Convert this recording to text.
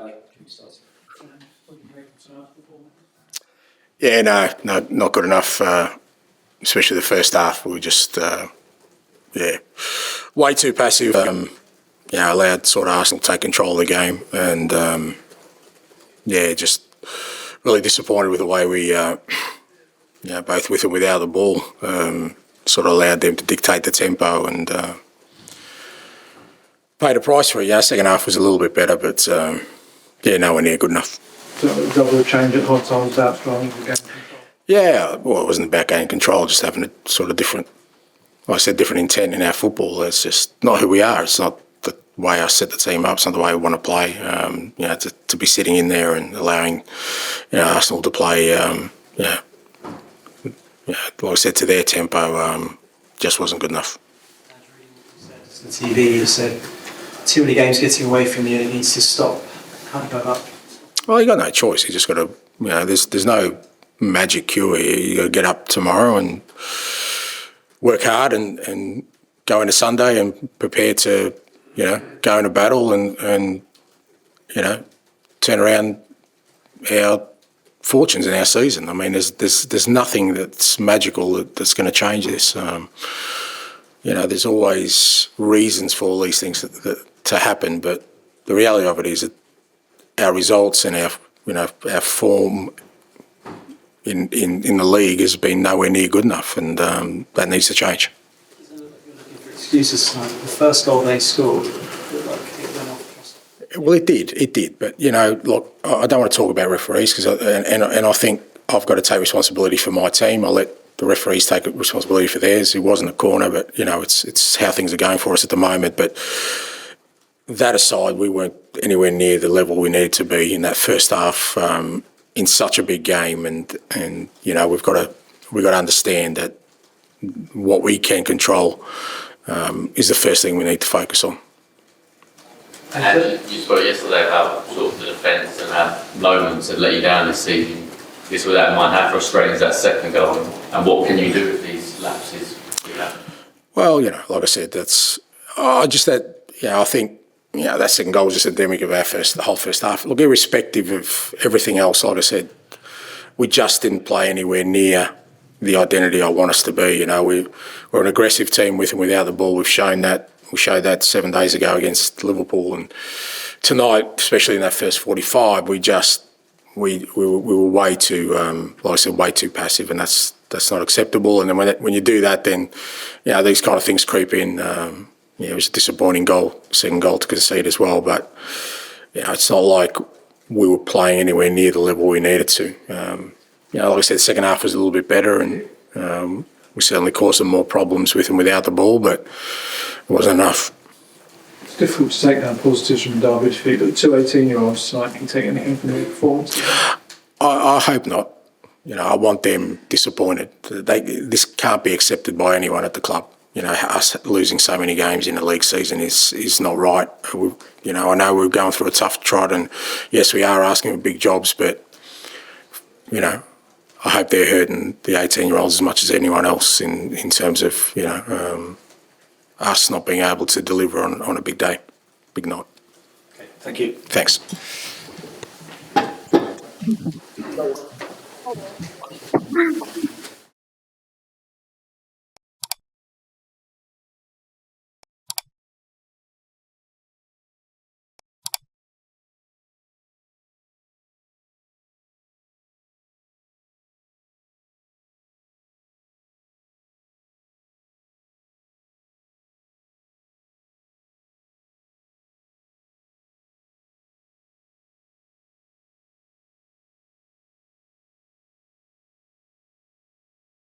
Ali, can you start? Yeah, no, not good enough. Especially the first half, we were just way too passive. Allowed sort of Arsenal to take control of the game, and just really disappointed with the way we, both with and without the ball, sort of allowed them to dictate the tempo and paid a price for it. Second half was a little bit better, but nowhere near good enough. So double change at half time without trying to gain control? Yeah, well, it wasn't about gaining control, just having a sort of different intent in our football. It's just not who we are. It's not the way I set the team up. It's not the way we want to play. To be sitting in there and allowing Arsenal to play, like I said, to their tempo, just wasn't good enough. The TV, you said too many games getting away from you. It needs to stop. Can't go up. Well, you got no choice. You just got to. There's no magic cure here. You got to get up tomorrow and work hard and go into Sunday and prepare to, go into battle and turn around our fortunes in our season. I mean, there's nothing that's magical that's going to change this. There's always reasons for all these things to happen, but the reality of it is that our results and our form in the league has been nowhere near good enough, and that needs to change. You're looking for excuses tonight. The first goal they scored, looked like it went off. Well, it did. But look, I don't want to talk about referees because I think I've got to take responsibility for my team. I'll let the referees take responsibility for theirs. It wasn't a corner, but it's how things are going for us at the moment. But that aside, we weren't anywhere near the level we needed to be in that first half in such a big game, and we've got to understand that what we can control is the first thing we need to focus on. And you spoke yesterday about sort of the defence and how moments have let you down this season. This with that in mind, how frustrating is that second goal, and what can you do with these lapses you have? Well, like I said, I think that second goal was just endemic of the whole first half. Look, irrespective of everything else, like I said, we just didn't play anywhere near the identity I want us to be. We're an aggressive team with and without the ball. We've shown that. We showed that 7 days ago against Liverpool, and tonight, especially in that first 45, we were way too, like I said, way too passive, and that's not acceptable. And then when you do that, then these kind of things creep in. It was a disappointing second goal to concede as well. But it's not like we were playing anywhere near the level we needed to. Like I said, the second half was a little bit better, and we certainly caused some more problems with and without the ball, but it wasn't enough. It's difficult to take down positives from Derby's feet, but 2 18-year-olds tonight can take anything from the performance. I hope not. I want them disappointed. This can't be accepted by anyone at the club. Us losing so many games in the league season is not right. I know we're going through a tough trot, and yes, we are asking for big jobs, but I hope they're hurting the 18-year-olds as much as anyone else in terms of us not being able to deliver on a big day, big night. Okay, thank you. Thanks.